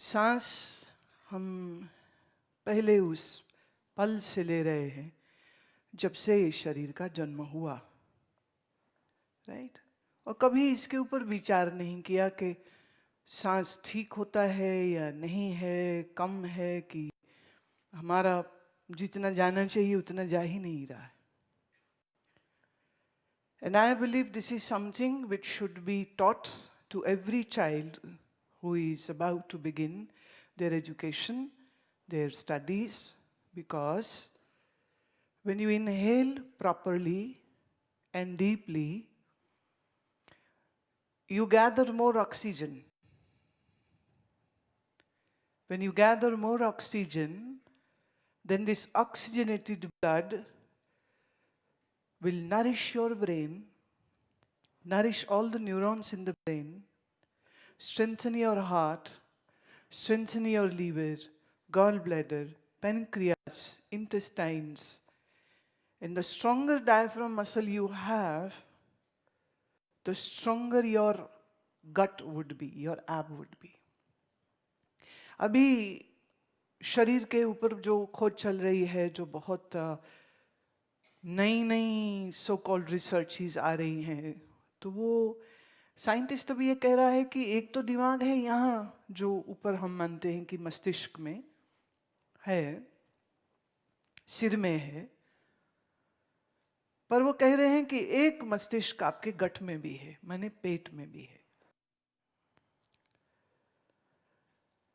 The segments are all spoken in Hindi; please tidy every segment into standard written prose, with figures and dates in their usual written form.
सांस हम पहले उस पल से ले रहे हैं जब से शरीर का जन्म हुआ, राइट। और कभी इसके ऊपर विचार नहीं किया कि सांस ठीक होता है या नहीं है, कम है कि हमारा जितना जाना चाहिए उतना जा ही नहीं रहा है। And I believe this is something which should be taught to every child who is about to begin their education, their studies, because when you inhale properly and deeply, you gather more oxygen. When you gather more oxygen, then this oxygenated blood will nourish your brain, nourish all the neurons in the brain, strengthen your heart, strengthen your liver, gallbladder, pancreas, intestines. And the stronger diaphragm muscle you have, the stronger your gut would be, your ab would be. अभी शरीर के ऊपर जो खोज चल रही है, जो बहुत नई नई सो कॉल्ड रिसर्चेस आ रही हैं, तो वो साइंटिस्ट अभी ये कह रहा है कि एक तो दिमाग है यहाँ जो ऊपर हम मानते हैं कि मस्तिष्क में है, सिर में है, पर वो कह रहे हैं कि एक मस्तिष्क आपके गट में भी है, माने पेट में भी है।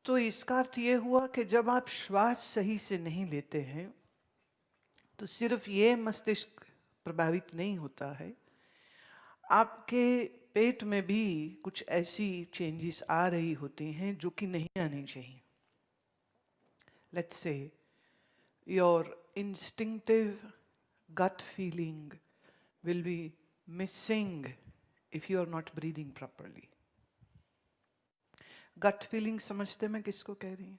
तो इसका अर्थ ये हुआ कि जब आप श्वास सही से नहीं लेते हैं तो सिर्फ ये मस्तिष्क प्रभावित नहीं होता है, आपके पेट में भी कुछ ऐसी चेंजेस आ रही होती हैं जो कि नहीं आनी चाहिए। Let's say your instinctive gut feeling will be missing if you are not breathing properly. Gut feeling समझते मैं किसको कह रही हूँ?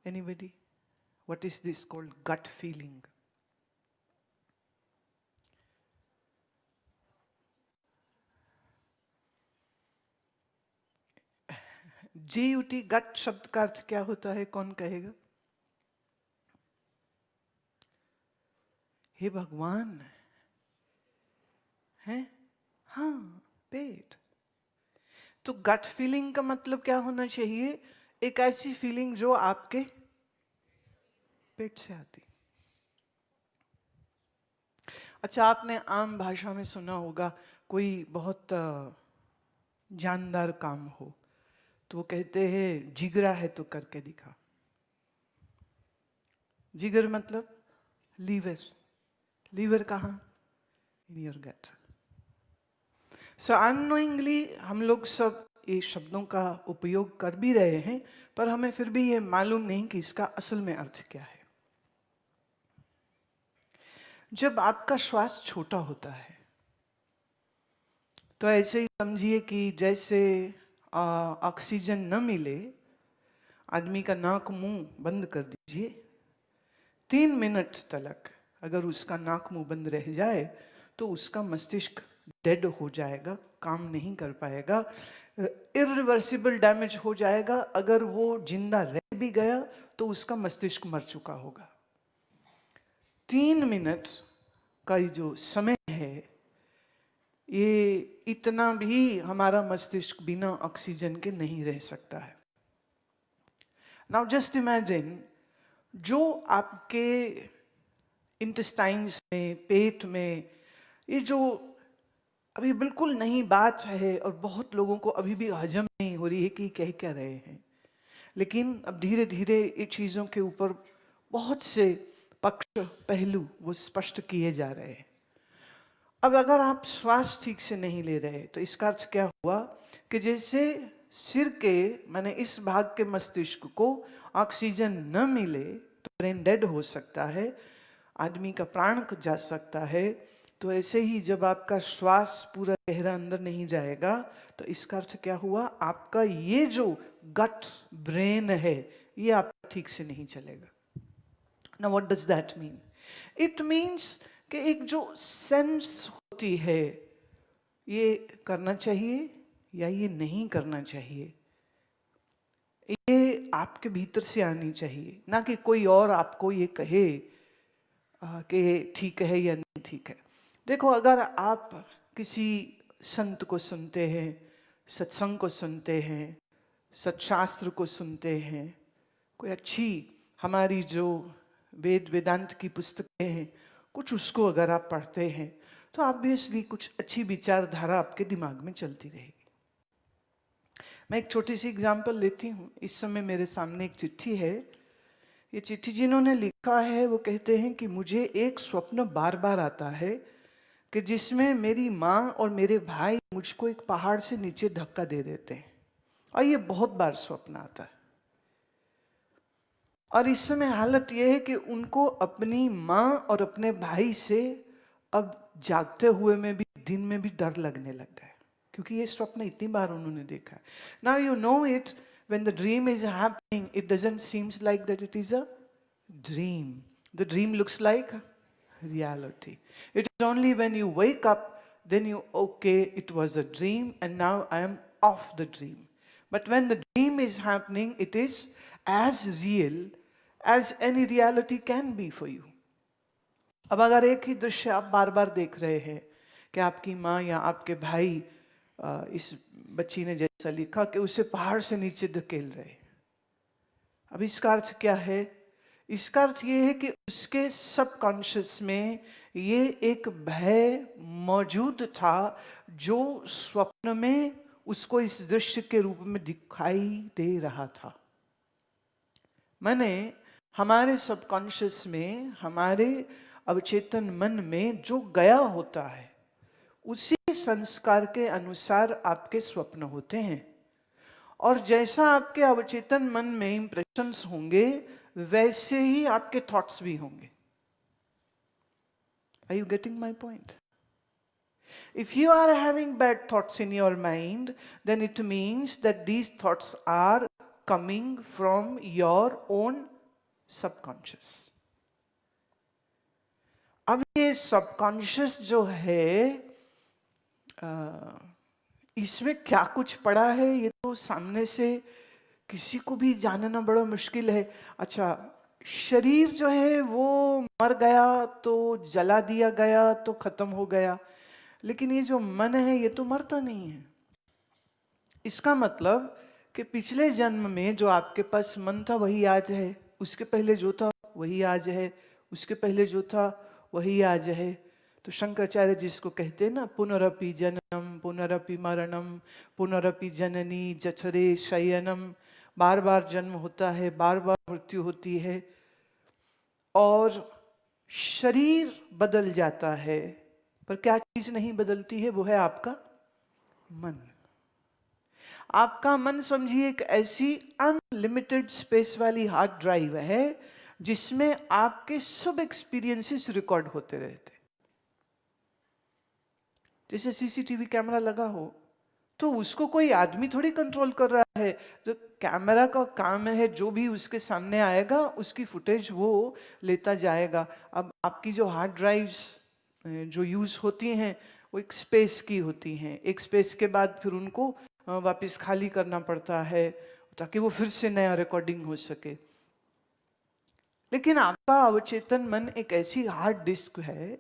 Anybody? What is this called gut feeling? GUT गट शब्द का अर्थ क्या होता है, कौन कहेगा? हे भगवान, है? हाँ, पेट। तो गट फीलिंग का मतलब क्या होना चाहिए? एक ऐसी फीलिंग जो आपके पेट से आती। अच्छा, आपने आम भाषा में सुना होगा, कोई बहुत जानदार काम हो तो वो कहते हैं जिगरा है तो करके दिखा। जिगर मतलब लीवर। लीवर कहाँ? In your gut. So unknowingly हम लोग सब ये शब्दों का उपयोग कर भी रहे हैं, पर हमें फिर भी ये मालूम नहीं कि इसका असल में अर्थ क्या है। जब आपका श्वास छोटा होता है तो ऐसे ही समझिए कि जैसे ऑक्सीजन न मिले, आदमी का नाक मुंह बंद कर दीजिए, 3 मिनट तक अगर उसका नाक मुंह बंद रह जाए तो उसका मस्तिष्क डेड हो जाएगा, काम नहीं कर पाएगा, इरिवर्सिबल डैमेज हो जाएगा। अगर वो जिंदा रह भी गया तो उसका मस्तिष्क मर चुका होगा। 3 मिनट का जो समय है, ये इतना भी हमारा मस्तिष्क बिना ऑक्सीजन के नहीं रह सकता है। नाउ जस्ट इमेजिन, जो आपके इंटेस्टाइन्स में, पेट में, ये जो अभी बिल्कुल नई बात है और बहुत लोगों को अभी भी हजम नहीं हो रही है कि कह क्या रहे हैं, लेकिन अब धीरे धीरे ये चीज़ों के ऊपर बहुत से पक्ष, पहलू वो स्पष्ट किए जा रहे हैं। अब अगर आप श्वास ठीक से नहीं ले रहे तो इसका अर्थ क्या हुआ कि जैसे सिर के, माने इस भाग के मस्तिष्क को ऑक्सीजन न मिले तो ब्रेन डेड हो सकता है, आदमी का प्राण जा सकता है। तो ऐसे ही जब आपका श्वास पूरा गहरा अंदर नहीं जाएगा तो इसका अर्थ क्या हुआ? आपका ये जो गट ब्रेन है ये आपका ठीक से नहीं चलेगा। Now what does that mean? It means कि एक जो सेंस होती है, ये करना चाहिए, या ये नहीं करना चाहिए, ये आपके भीतर से आनी चाहिए, ना कि कोई और आपको ये कहे कि ठीक है या नहीं ठीक है। देखो, अगर आप किसी संत को सुनते हैं, सत्संग को सुनते हैं, सत्शास्त्र को सुनते हैं, कोई अच्छी हमारी जो वेद वेदांत की पुस्तकें हैं, कुछ उसको अगर आप पढ़ते हैं, तो ऑब्वियसली कुछ अच्छी विचारधारा आपके दिमाग में चलती रहेगी। मैं एक छोटी सी एग्जांपल लेती हूँ। इस समय मेरे सामने एक चिट्ठी है। ये चिट्ठी जिन्होंने लिखा है वो कहते हैं कि मुझे एक स्वप्न बार बार आता है कि जिसमें मेरी माँ और मेरे भाई मुझको एक पहाड़ से नीचे धक्का दे देते हैं, और ये बहुत बार स्वप्न आता है। और इस समय हालत ये है कि उनको अपनी माँ और अपने भाई से अब जागते हुए में भी, दिन में भी डर लगने लग गया है, क्योंकि ये स्वप्न इतनी बार उन्होंने देखा है। Now you know it, when the dream is happening, it doesn't seems like that it is a dream. The dream looks like reality. It is only when you wake up, then you, okay, it was a dream and now I am off the dream. But when the dream is happening, it is as real as any reality can be for you. अब अगर एक ही दृश्य आप बार बार देख रहे हैं कि आपकी माँ या आपके भाई, इस बच्ची ने जैसा लिखा कि उसे पहाड़ से नीचे धकेल रहे, अब इसका अर्थ क्या है? इसका अर्थ ये है कि उसके सबकॉन्शियस में ये एक भय मौजूद था जो स्वप्न में उसको इस दृश्य के रूप में दिखाई दे रहा था। माने हमारे सबकॉन्शियस में, हमारे अवचेतन मन में जो गया होता है, उसी संस्कार के अनुसार आपके स्वप्न होते हैं। और जैसा आपके अवचेतन मन में इंप्रेशंस होंगे, वैसे ही आपके थॉट्स भी होंगे। Are you getting my point? If you are having bad thoughts in your mind, then it means that these thoughts are coming from your own subconscious. अब ये सबकॉन्शियस जो है, इसमें क्या कुछ पड़ा है ये तो सामने से किसी को भी जानना बड़ा मुश्किल है। अच्छा, शरीर जो है वो मर गया तो जला दिया गया तो खत्म हो गया, लेकिन ये जो मन है ये तो मरता नहीं है। इसका मतलब कि पिछले जन्म में जो आपके पास मन था वही आज है, उसके पहले जो था वही आज है, उसके पहले जो था वही आज है। तो शंकराचार्य जिसको कहते हैं ना, पुनरपि जननम पुनरपि मरणम पुनरपि जननी जठरे शयनम, बार बार जन्म होता है, बार बार मृत्यु होती है, और शरीर बदल जाता है, पर क्या चीज नहीं बदलती है? वो है आपका मन। आपका मन समझिए एक ऐसी अनलिमिटेड स्पेस वाली हार्ड ड्राइव है जिसमें आपके सब एक्सपीरियंसेस रिकॉर्ड होते रहते। जैसे सीसीटीवी कैमरा लगा हो तो उसको कोई आदमी थोड़ी कंट्रोल कर रहा है, तो कैमरा का काम है जो भी उसके सामने आएगा उसकी फुटेज वो लेता जाएगा। अब आपकी जो हार्ड ड्राइव्स जो यूज होती हैं वो एक स्पेस की होती हैं, एक स्पेस के बाद फिर उनको वापस खाली करना पड़ता है ताकि वो फिर से नया रिकॉर्डिंग हो सके। लेकिन आपका अवचेतन मन एक ऐसी हार्ड डिस्क है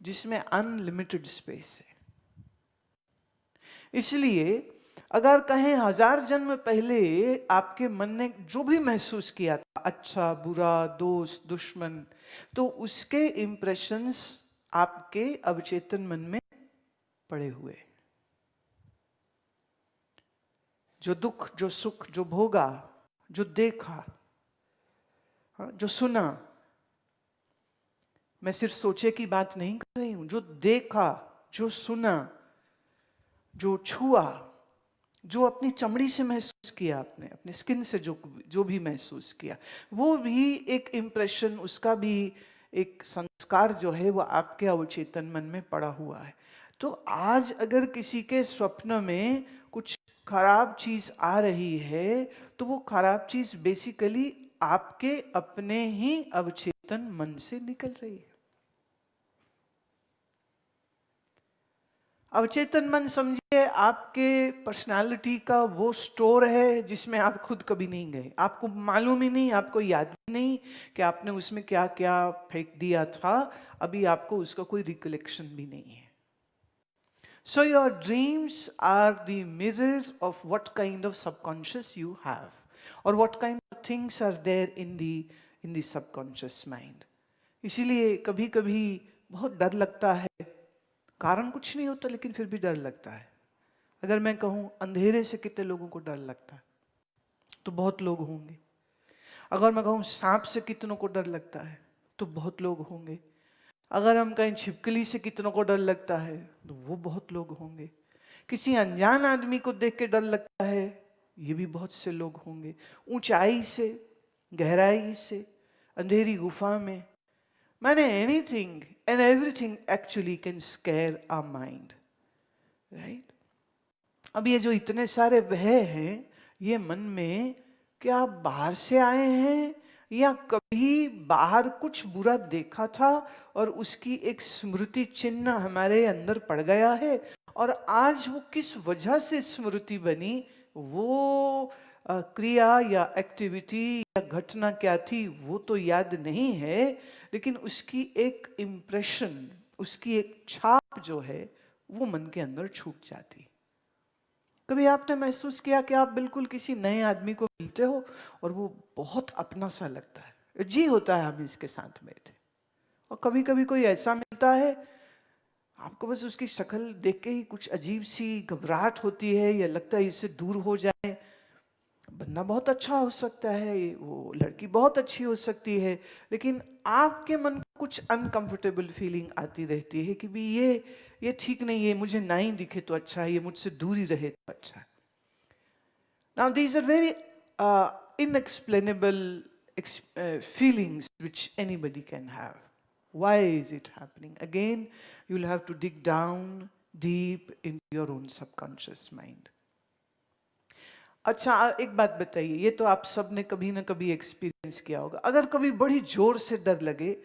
जिसमें अनलिमिटेड स्पेस है। इसलिए अगर कहें 1000 जन्म पहले आपके मन ने जो भी महसूस किया था, अच्छा बुरा, दोस्त दुश्मन, तो उसके इंप्रेशंस आपके अवचेतन मन में पड़े हुए। जो दुख, जो सुख, जो भोगा, जो देखा, जो सुना, मैं सिर्फ सोचे की बात नहीं कर रही हूं, जो देखा, जो सुना, जो छुआ, जो अपनी चमड़ी से महसूस किया, आपने अपने स्किन से जो भी महसूस किया, वो भी एक इंप्रेशन, उसका भी एक संस्कार जो है वो आपके अवचेतन मन में पड़ा हुआ है। तो आज अगर किसी के स्वप्न में कुछ खराब चीज आ रही है तो वो खराब चीज बेसिकली आपके अपने ही अवचेतन मन से निकल रही है। अवचेतन मन समझिए आपके पर्सनालिटी का वो स्टोर है जिसमें आप खुद कभी नहीं गए, आपको मालूम ही नहीं, आपको याद भी नहीं कि आपने उसमें क्या क्या फेंक दिया था, अभी आपको उसका कोई रिकलेक्शन भी नहीं है. So your dreams are the mirrors of what kind of subconscious you have, or what kind of things are there in the subconscious mind. इसीलिए कभी कभी बहुत डर लगता है, कारण कुछ नहीं होता लेकिन फिर भी डर लगता है. अगर मैं कहूँ अंधेरे से कितने लोगों को डर लगता है, तो बहुत लोग होंगे. अगर मैं कहूँ सांप से कितनों को डर लगता है, तो बहुत लोग होंगे. अगर हम कहें छिपकली से कितनों को डर लगता है, तो वो बहुत लोग होंगे. किसी अनजान आदमी को देख के डर लगता है, ये भी बहुत से लोग होंगे. ऊंचाई से, गहराई से, अंधेरी गुफा में, मैंने anything and everything actually can scare our mind, right. अब ये जो इतने सारे वह हैं ये मन में, क्या आप बाहर से आए हैं या कभी बाहर कुछ बुरा देखा था और उसकी एक स्मृति चिन्ह हमारे अंदर पड़ गया है, और आज वो किस वजह से स्मृति बनी, वो क्रिया या एक्टिविटी या घटना क्या थी वो तो याद नहीं है, लेकिन उसकी एक इम्प्रेशन, उसकी एक छाप जो है वो मन के अंदर छूट जाती. कभी आपने महसूस किया कि आप बिल्कुल किसी नए आदमी को मिलते हो और वो बहुत अपना सा लगता है, जी होता है हम इसके साथ में थे. और कभी कभी कोई ऐसा मिलता है, आपको बस उसकी शक्ल देख के ही कुछ अजीब सी घबराहट होती है, या लगता है इससे दूर हो जाए. बंदा बहुत अच्छा हो सकता है, वो लड़की बहुत अच्छी हो सकती है, लेकिन आपके मन को कुछ अनकंफर्टेबल फीलिंग आती रहती है कि भी ये ठीक नहीं है, मुझे ना ही दिखे तो अच्छा है, ये मुझसे दूर ही रहे तो अच्छा है. Now these are very inexplainable feelings which anybody can have. Why is it happening? Again, you'll have to dig down deep into your own subconscious mind. अच्छा, एक बात बताइए, ये तो आप सब ने कभी ना कभी एक्सपीरियंस किया होगा, अगर कभी बड़ी जोर से डर लगे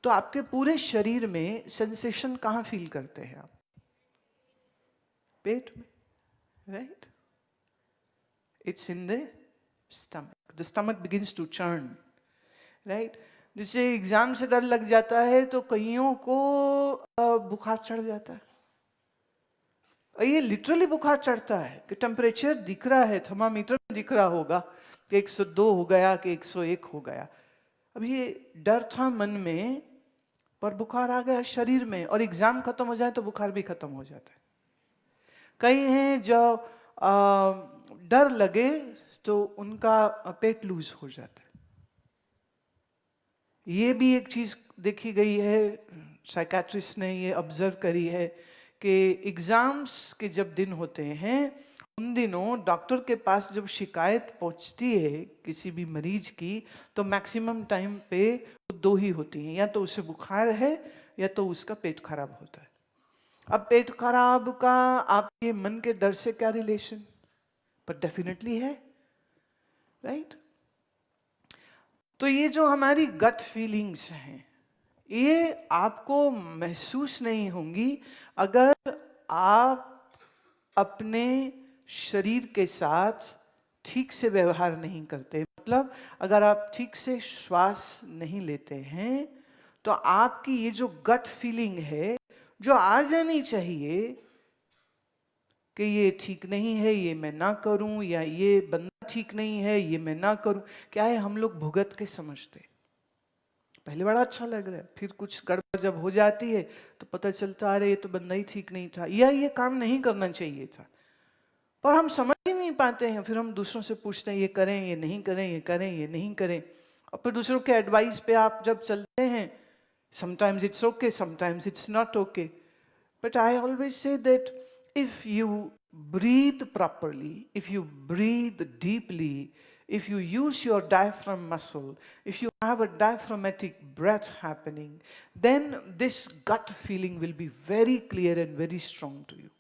तो आपके पूरे शरीर में सेंसेशन कहाँ फील करते हैं आप? पेट में, right? It's in the stomach. The stomach begins to churn, right. जैसे एग्जाम से डर लग जाता है तो कईयों को बुखार चढ़ जाता है. ये लिटरली बुखार चढ़ता है कि टेम्परेचर दिख रहा है, थर्मामीटर में दिख रहा होगा कि 102 हो गया कि 101 हो गया. अभी ये डर था मन में, पर बुखार आ गया शरीर में, और एग्जाम खत्म हो जाए तो बुखार भी खत्म हो जाता है. कई हैं जो डर लगे तो उनका पेट लूज हो जाता है. ये भी एक चीज देखी गई है, साइकेट्रिस्ट ने ये ऑब्जर्व करी है कि एग्जाम्स के जब दिन होते हैं उन दिनों डॉक्टर के पास जब शिकायत पहुंचती है किसी भी मरीज की, तो मैक्सिमम टाइम पे दो ही होती हैं, या तो उसे बुखार है या तो उसका पेट खराब होता है. अब पेट खराब का आपके मन के डर से क्या रिलेशन? पर डेफिनेटली है, राइट. तो ये जो हमारी गट फीलिंग्स हैं, ये आपको महसूस नहीं होंगी अगर आप अपने शरीर के साथ ठीक से व्यवहार नहीं करते. मतलब अगर आप ठीक से श्वास नहीं लेते हैं तो आपकी ये जो गट फीलिंग है, जो आ जानी चाहिए कि ये ठीक नहीं है, ये मैं ना करूं, या ये बंदा ठीक नहीं है, ये मैं ना करूं. क्या है, हम लोग भुगत के समझते. पहले बड़ा अच्छा लग रहा है, फिर कुछ गड़बड़ जब हो जाती है तो पता चलता अरे ये तो बंदा ही ठीक नहीं था, या ये काम नहीं करना चाहिए था, पर हम समझ ही नहीं पाते हैं. फिर हम दूसरों से पूछते हैं ये करें, ये नहीं करें, ये करें, ये नहीं करें. और फिर दूसरों के एडवाइस पे आप जब चलते हैं, sometimes it's okay, sometimes it's not okay. But I always say that if you breathe properly, if you breathe deeply, if you use your diaphragm muscle, if you have a diaphragmatic breath happening, then this gut feeling will be very clear and very strong to you.